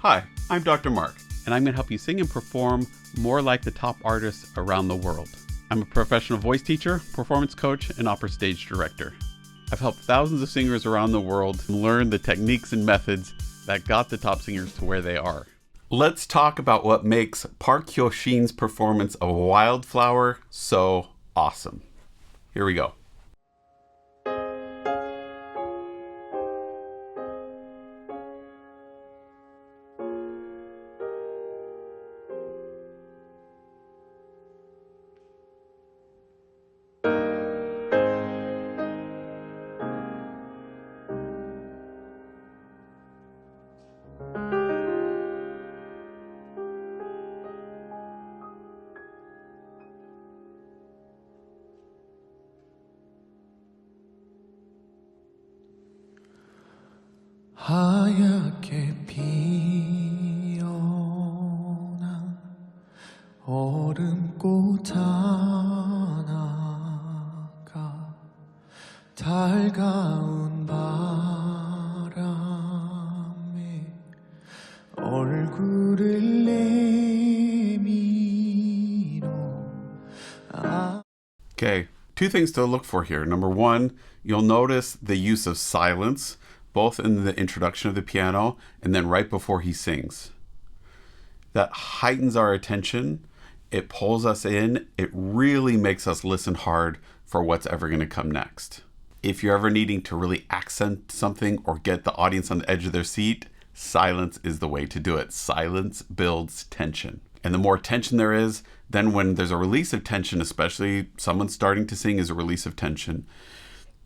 Hi, I'm Dr. Mark, and I'm going to help you sing and perform more like the top artists around the world. I'm a professional voice teacher, performance coach, and opera stage director. I've helped thousands of singers around the world learn the techniques and methods that got the top singers to where they are. Let's talk about what makes Park Hyoshin's performance of Wildflower so awesome. Here we go. 하얗게 피어난 얼음꽃 하나가 달가운 바람에 얼굴을 내밀어 Okay, two things to look for here. Number one, you'll notice the use of silence, both in the introduction of the piano and then right before he sings. That heightens our attention. It pulls us in. It really makes us listen hard for what's ever going to come next. If you're ever needing to really accent something or get the audience on the edge of their seat, silence is the way to do it. Silence builds tension. And the more tension there is, then when there's a release of tension, especially someone starting to sing is a release of tension,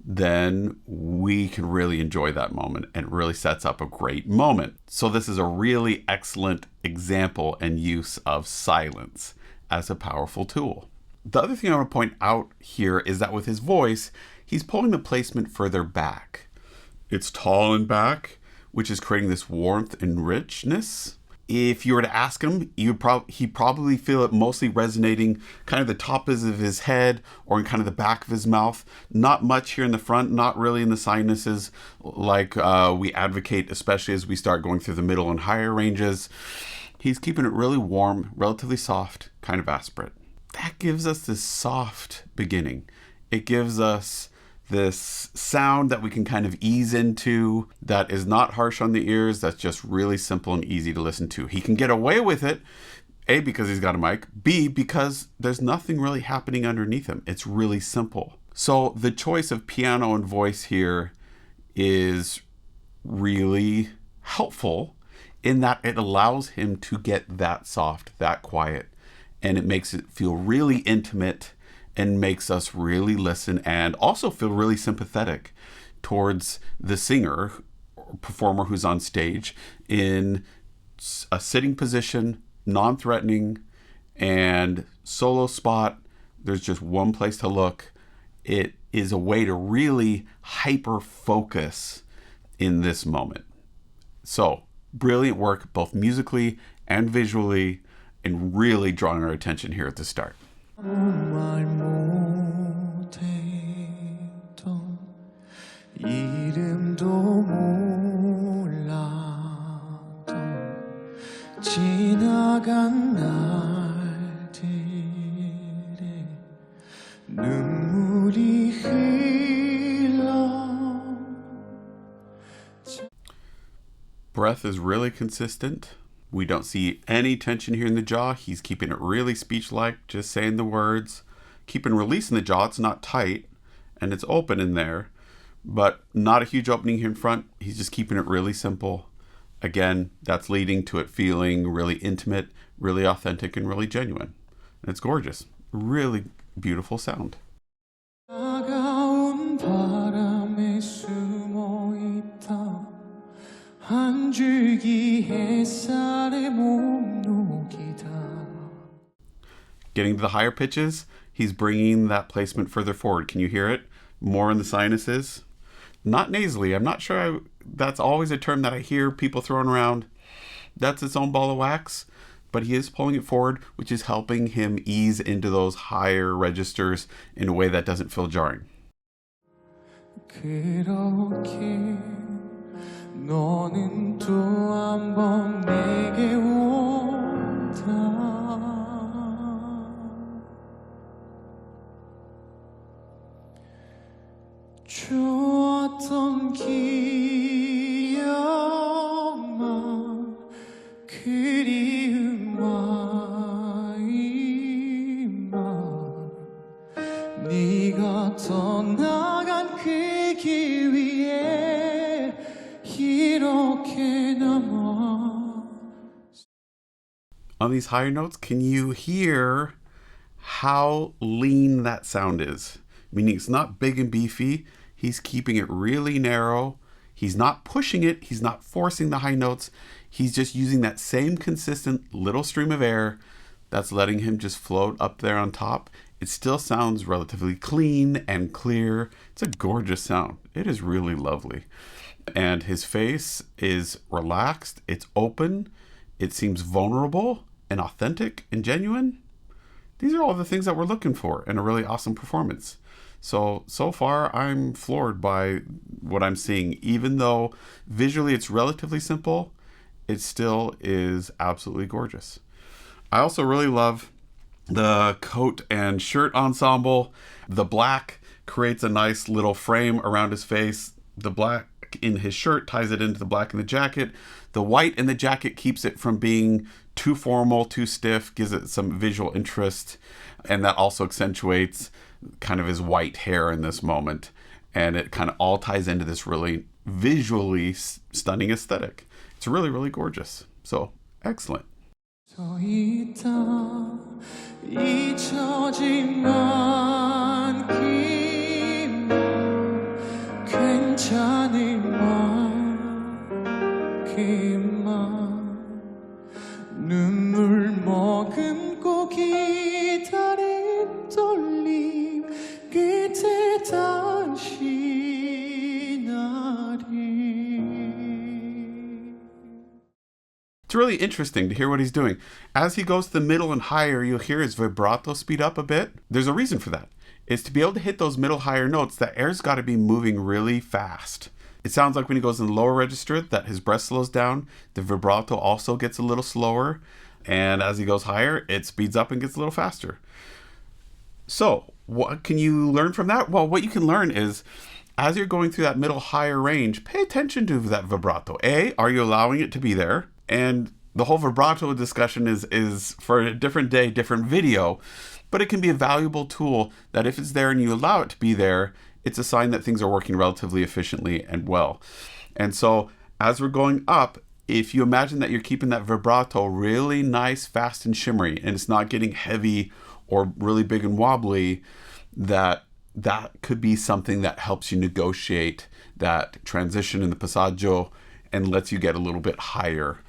then we can really enjoy that moment, and it really sets up a great moment. So this is a really excellent example and use of silence as a powerful tool. The other thing I want to point out here is that with his voice, he's pulling the placement further back. It's tall and back, which is creating this warmth and richness. If you were to ask him, he'd probably feel it mostly resonating kind of the top of his head or in kind of the back of his mouth. Not much here in the front, not really in the sinuses like we advocate, especially as we start going through the middle and higher ranges. He's keeping it really warm, relatively soft, kind of aspirate. That gives us this soft beginning. It gives us this sound that we can kind of ease into, that is not harsh on the ears, that's just really simple and easy to listen to. He can get away with it, A, because he's got a mic, B, because there's nothing really happening underneath him. It's really simple. So the choice of piano and voice here is really helpful in that it allows him to get that soft, that quiet, and it makes it feel really intimate and makes us really listen and also feel really sympathetic towards the singer or performer who's on stage in a sitting position, non-threatening, and solo spot. There's just one place to look. It is a way to really hyper focus in this moment. So brilliant work, both musically and visually, and really drawing our attention here at the start. 말 못했던 이름도 몰랐던 지나간 날들에 눈물이 흘러. Breath is really consistent. We don't see any tension here in the jaw. He's keeping it really speech-like, just saying the words. Keeping release in the jaw. It's not tight, and it's open in there, but not a huge opening here in front. He's just keeping it really simple. Again, that's leading to it feeling really intimate, really authentic, and really genuine. And it's gorgeous. Really beautiful sound. 차가운 바람에 숨어 있다. 한 줄기 햇살에 몸 녹이다. Getting to the higher pitches, he's bringing that placement further forward. Can you hear it? More in the sinuses. Not nasally. I'm not sure that's always a term that I hear people throwing around. That's its own ball of wax, but he is pulling it forward, which is helping him ease into those higher registers in a way that doesn't feel jarring. 그렇게 너는 또 한 번 내 그리운 마음아 네가 떠나간 그 길 위에 이렇게 남아. On these higher notes, can you hear how lean that sound is? Meaning it's not big and beefy. He's keeping it really narrow. He's not pushing it. He's not forcing the high notes. He's just using that same consistent little stream of air that's letting him just float up there on top. It still sounds relatively clean and clear. It's a gorgeous sound. It is really lovely. And his face is relaxed. It's open. It seems vulnerable and authentic and genuine. These are all the things that we're looking for in a really awesome performance. So far, I'm floored by what I'm seeing. Even though visually it's relatively simple, it still is absolutely gorgeous. I also really love the coat and shirt ensemble. The black creates a nice little frame around his face. The black in his shirt ties it into the black in the jacket. The white in the jacket keeps it from being too formal, too stiff, gives it some visual interest. And that also accentuates kind of his white hair in this moment. And it kind of all ties into this really visually stunning aesthetic. It's really, really gorgeous. So, excellent. 서 있다 잊혀진 만큼 괜찮을 만큼만 눈물 머금고 기다린 떨림 끝에 다시 나를. It's really interesting to hear what he's doing. As he goes to the middle and higher, you'll hear his vibrato speed up a bit. There's a reason for that. It's to be able to hit those middle higher notes, that air's got to be moving really fast. It sounds like when he goes in the lower register that his breath slows down. The vibrato also gets a little slower. And as he goes higher, it speeds up and gets a little faster. So what can you learn from that? Well, what you can learn is, as you're going through that middle higher range, pay attention to that vibrato. Are you allowing it to be there? And the whole vibrato discussion is for a different day, different video, but it can be a valuable tool that if it's there and you allow it to be there, it's a sign that things are working relatively efficiently and well. And so as we're going up, if you imagine that you're keeping that vibrato really nice, fast, and shimmery, and it's not getting heavy or really big and wobbly, that could be something that helps you negotiate that transition in the passaggio and lets you get a little bit higher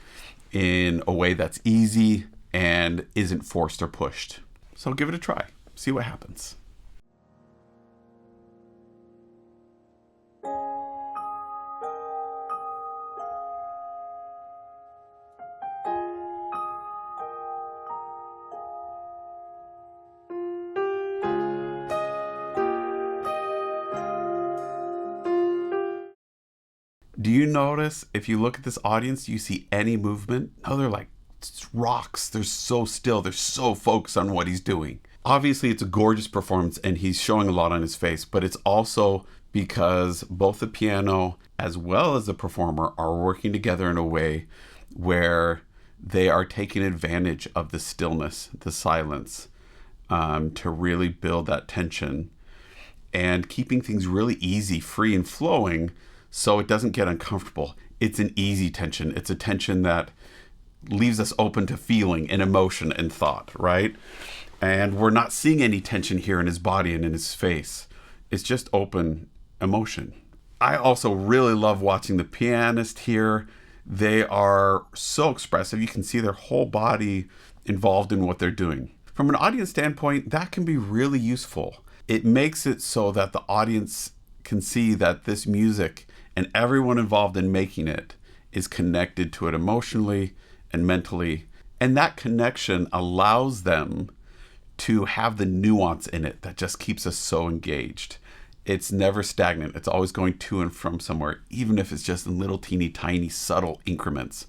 in a way that's easy and isn't forced or pushed. So give it a try. See what happens. Do you notice, if you look at this audience, do you see any movement? No, they're like rocks. They're so still. They're so focused on what he's doing. Obviously, it's a gorgeous performance and he's showing a lot on his face, but it's also because both the piano as well as the performer are working together in a way where they are taking advantage of the stillness, the silence, to really build that tension and keeping things really easy, free, and flowing so it doesn't get uncomfortable. It's an easy tension. It's a tension that leaves us open to feeling and emotion and thought, right? And we're not seeing any tension here in his body and in his face. It's just open emotion. I also really love watching the pianist here. They are so expressive. You can see their whole body involved in what they're doing. From an audience standpoint, that can be really useful. It makes it so that the audience can see that this music and everyone involved in making it is connected to it emotionally and mentally. And that connection allows them to have the nuance in it that just keeps us so engaged. It's never stagnant. It's always going to and from somewhere, even if it's just in little teeny tiny subtle increments.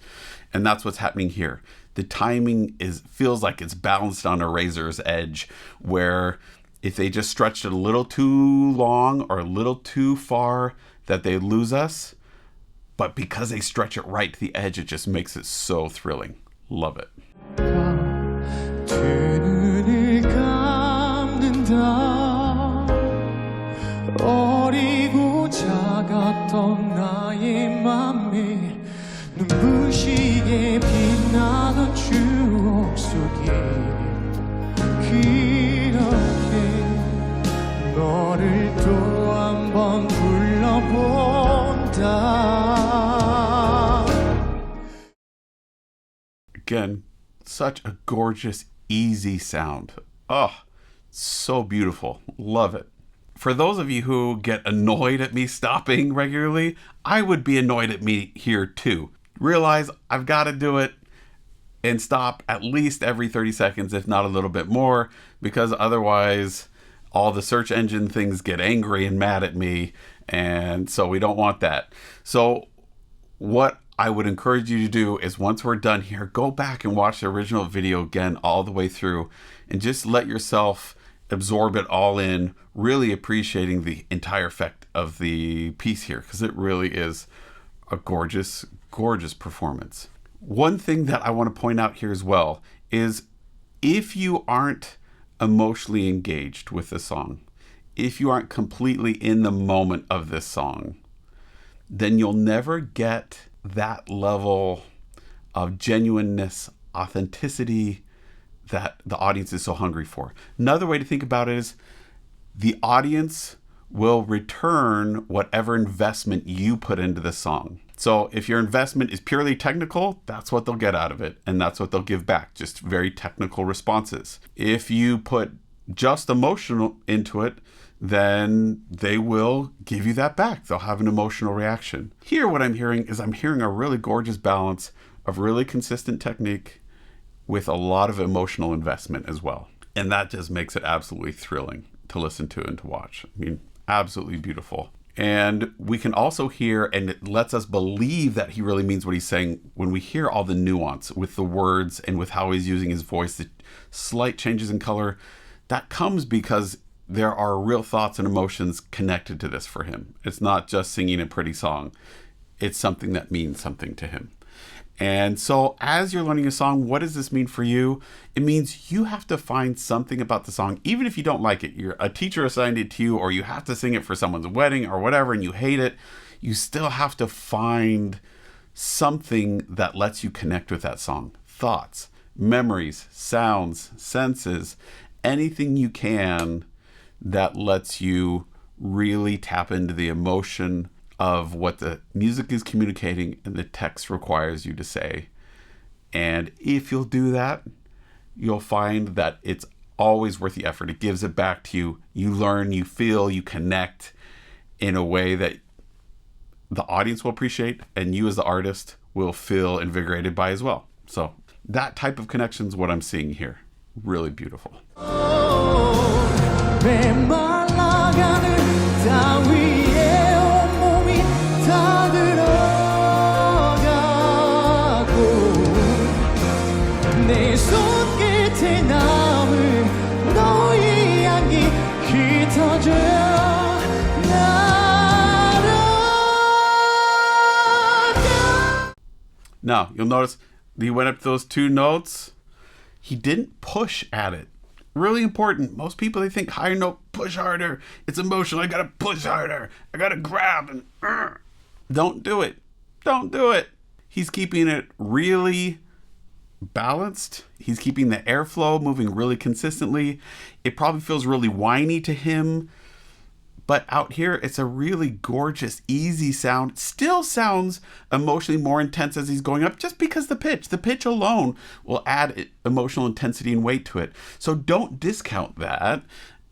And that's what's happening here. The timing feels like it's balanced on a razor's edge, where if they just stretched it a little too long or a little too far, that they lose us. But because they stretch it right to the edge, it just makes it so thrilling. Love it. 두 눈을 감는다 어리고 작았던 나의 맘에 눈부시게 빛나던 추억 속에 그렇게 너를 또 한 번 불러본다. Again, such a gorgeous, easy sound. Oh, so beautiful. Love it. For those of you who get annoyed at me stopping regularly, I would be annoyed at me here too. Realize I've got to do it and stop at least every 30 seconds, if not a little bit more, because otherwise all the search engine things get angry and mad at me, and so we don't want that. So what I would encourage you to do is, once we're done here, go back and watch the original video again all the way through and just let yourself absorb it all in, really appreciating the entire effect of the piece here, because it really is a gorgeous, gorgeous performance. One thing that I want to point out here as well is, if you aren't emotionally engaged with the song, if you aren't completely in the moment of this song, then you'll never get that level of genuineness, authenticity that the audience is so hungry for. Another way to think about it is, the audience will return whatever investment you put into the song. So if your investment is purely technical, that's what they'll get out of it, and that's what they'll give back, just very technical responses. If you put just emotional into it, then they will give you that back. They'll have an emotional reaction. Here, what I'm hearing is, I'm hearing a really gorgeous balance of really consistent technique with a lot of emotional investment as well. And that just makes it absolutely thrilling to listen to and to watch. I mean, absolutely beautiful. And we can also hear, and it lets us believe that he really means what he's saying, when we hear all the nuance with the words and with how he's using his voice, the slight changes in color. That comes because there are real thoughts and emotions connected to this for him. It's not just singing a pretty song. It's something that means something to him. And so as you're learning a song, what does this mean for you? It means you have to find something about the song, even if you don't like it. You're a teacher assigned it to you, or you have to sing it for someone's wedding or whatever, and you hate it. You still have to find something that lets you connect with that song. Thoughts, memories, sounds, senses, anything you can that lets you really tap into the emotion of what the music is communicating and the text requires you to say. And if you'll do that, you'll find that it's always worth the effort. It gives it back to you. You learn, you feel, you connect in a way that the audience will appreciate, and you as the artist will feel invigorated by as well. So that type of connection is what I'm seeing here. Really beautiful. Now, you'll notice he went up to those two notes. He didn't push at it. Really important. Most people, they think higher note, push harder. It's emotional. I gotta push harder. I gotta grab and don't do it. Don't do it. He's keeping it really balanced. He's keeping the airflow moving really consistently. It probably feels really whiny to him, but out here, it's a really gorgeous, easy sound. It still sounds emotionally more intense as he's going up, just because the pitch alone will add emotional intensity and weight to it. So don't discount that.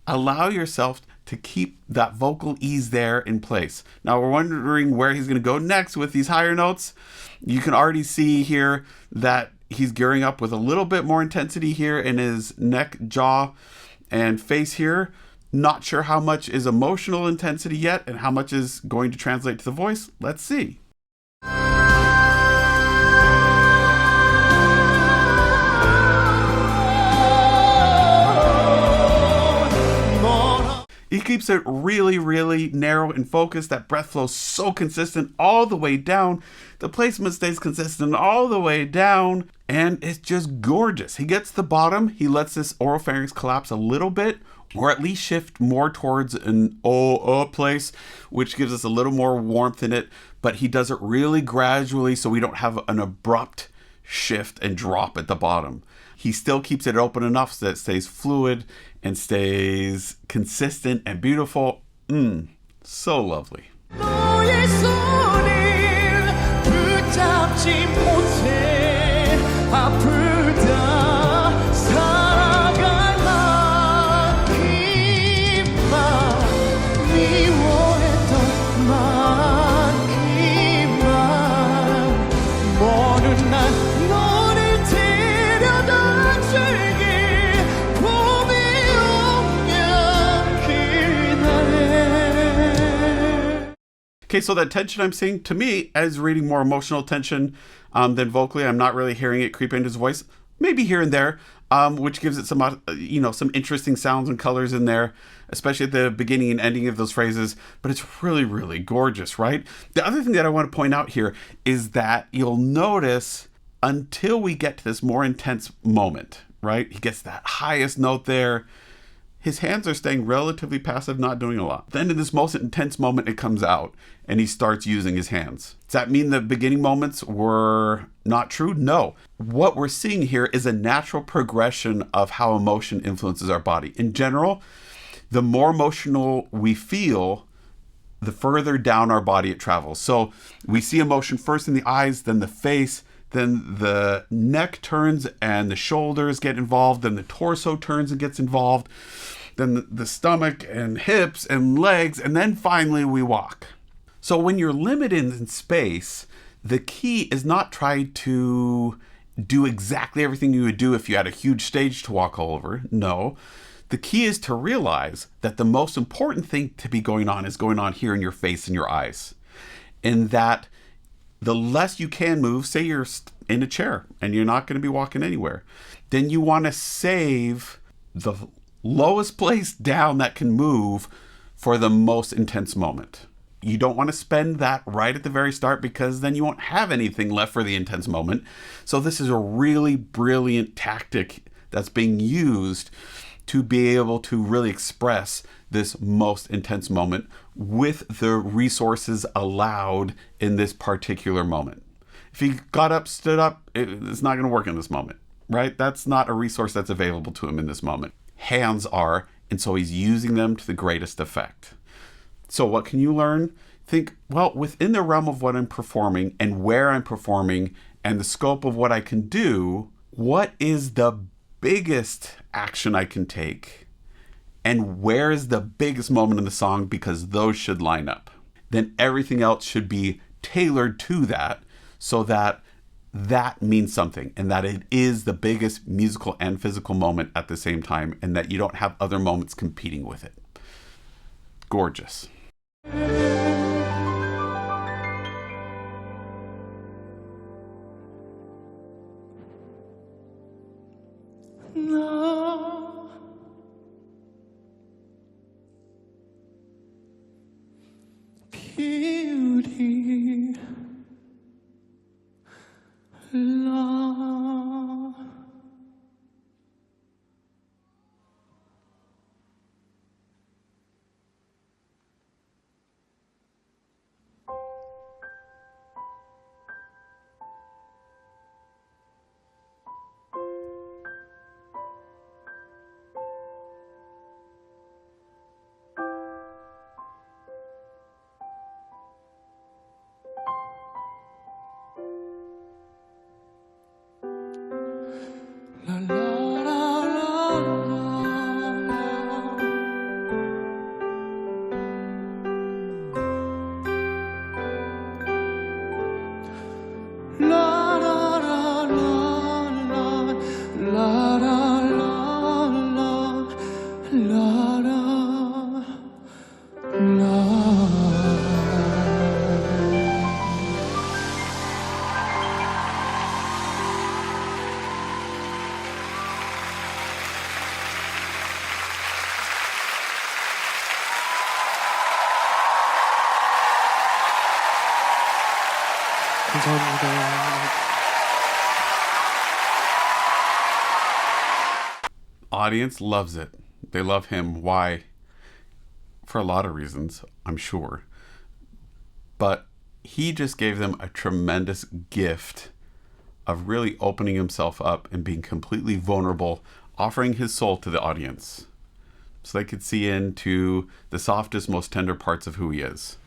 Allow yourself to keep that vocal ease there in place. Now, we're wondering where he's going to go next with these higher notes. You can already see here that he's gearing up with a little bit more intensity here in his neck, jaw, and face here. Not sure how much is emotional intensity yet and how much is going to translate to the voice. Let's see. You keeps it really, really narrow and focused. That breath flow so consistent all the way down. The placement stays consistent all the way down. And it's just gorgeous. He gets to the bottom. He lets this oropharynx collapse a little bit, or at least shift more towards an place, which gives us a little more warmth in it. But he does it really gradually so we don't have an abrupt shift and drop at the bottom. He still keeps it open enough so that it stays fluid and stays consistent and beautiful. So lovely. 너의 손을 붙잡지 못해 아프다 살아갈 만큼만 미워했던 만큼만 먼 날 너를 데려다 줄게 봄이 오면 그날에. Okay, so that tension I'm seeing, to me, as reading more emotional tension than vocally. I'm not really hearing it creep into his voice. Maybe here and there, which gives it some, some interesting sounds and colors in there, especially at the beginning and ending of those phrases. But it's really, really gorgeous, right? The other thing that I want to point out here is that you'll notice until we get to this more intense moment, right? He gets that highest note there. His hands are staying relatively passive, not doing a lot. Then in this most intense moment, it comes out and he starts using his hands. Does that mean the beginning moments were not true? No. What we're seeing here is a natural progression of how emotion influences our body. In general, the more emotional we feel, the further down our body it travels. So we see emotion first in the eyes, then the face, then the neck turns and the shoulders get involved, then the torso turns and gets involved, then the stomach and hips and legs, and then finally we walk. So when you're limited in space, the key is not try to do exactly everything you would do if you had a huge stage to walk all over. No. The key is to realize that the most important thing to be going on is going on here in your face and your eyes. And that the less you can move, say you're in a chair and you're not going to be walking anywhere, then you want to save the lowest place down that can move for the most intense moment. You don't want to spend that right at the very start because then you won't have anything left for the intense moment. So this is a really brilliant tactic that's being used to be able to really express this most intense moment with the resources allowed in this particular moment. If he got up, stood up, it's not going to work in this moment, right? That's not a resource that's available to him in this moment. Hands are, and so he's using them to the greatest effect. So what can you learn? Think, well, within the realm of what I'm performing and where I'm performing and the scope of what I can do, what is the biggest action I can take? And where is the biggest moment in the song? Because those should line up. Then everything else should be tailored to that so that that means something and that it is the biggest musical and physical moment at the same time and that you don't have other moments competing with it. Gorgeous. 나 beauty love 감사합니다. Audience loves it. They love him. Why? For a lot of reasons, I'm sure. But he just gave them a tremendous gift of really opening himself up and being completely vulnerable, offering his soul to the audience so they could see into the softest, most tender parts of who he is.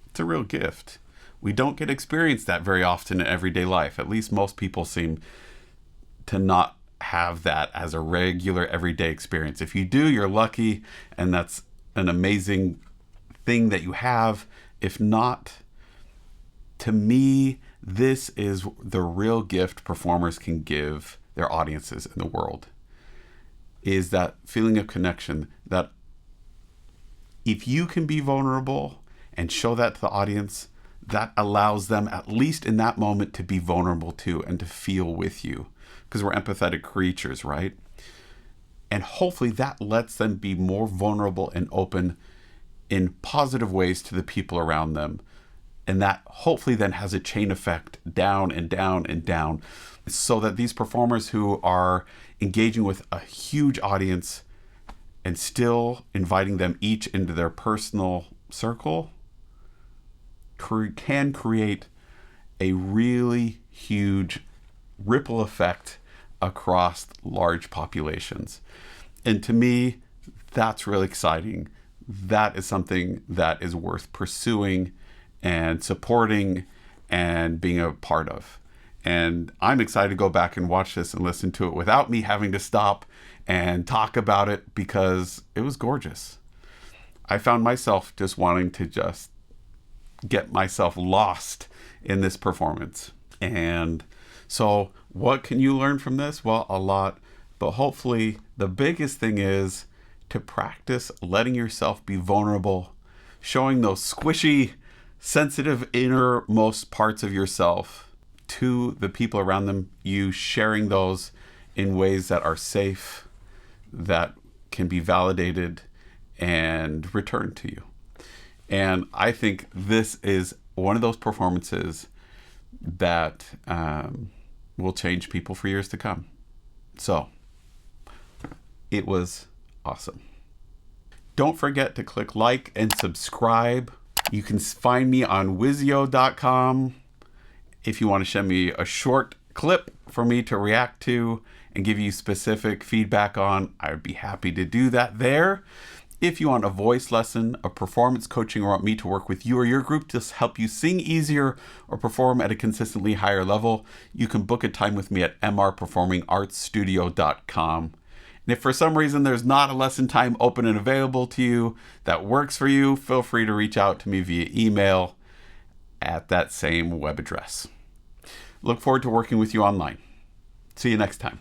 It's a real gift. We don't get to experience that very often in everyday life. At least most people seem to not have that as a regular everyday experience. If you do, you're lucky, and that's an amazing thing that you have. If not, to me, this is the real gift performers can give their audiences in the world, is that feeling of connection, that if you can be vulnerable and show that to the audience, that allows them, at least in that moment, to be vulnerable too and to feel with you, because we're empathetic creatures, right? And hopefully that lets them be more vulnerable and open in positive ways to the people around them. And that hopefully then has a chain effect down and down and down, so that these performers who are engaging with a huge audience and still inviting them each into their personal circle can create a really huge ripple effect across large populations. And to me, that's really exciting. That is something that is worth pursuing and supporting and being a part of. And I'm excited to go back and watch this and listen to it without me having to stop and talk about it, because it was gorgeous. I found myself just wanting to just get myself lost in this performance. And so what can you learn from this? Well, a lot. But hopefully the biggest thing is to practice letting yourself be vulnerable, showing those squishy, sensitive innermost parts of yourself to the people around them, you sharing those in ways that are safe, that can be validated and returned to you. And I think this is one of those performances that will change people for years to come. So it was awesome. Don't forget to click like and subscribe. You can find me on Wizio.com. If you want to send me a short clip for me to react to and give you specific feedback on, I would be happy to do that there. If you want a voice lesson, a performance coaching, or want me to work with you or your group to help you sing easier or perform at a consistently higher level, you can book a time with me at mrperformingartsstudio.com. And if for some reason there's not a lesson time open and available to you that works for you, feel free to reach out to me via email at that same web address. Look forward to working with you online. See you next time.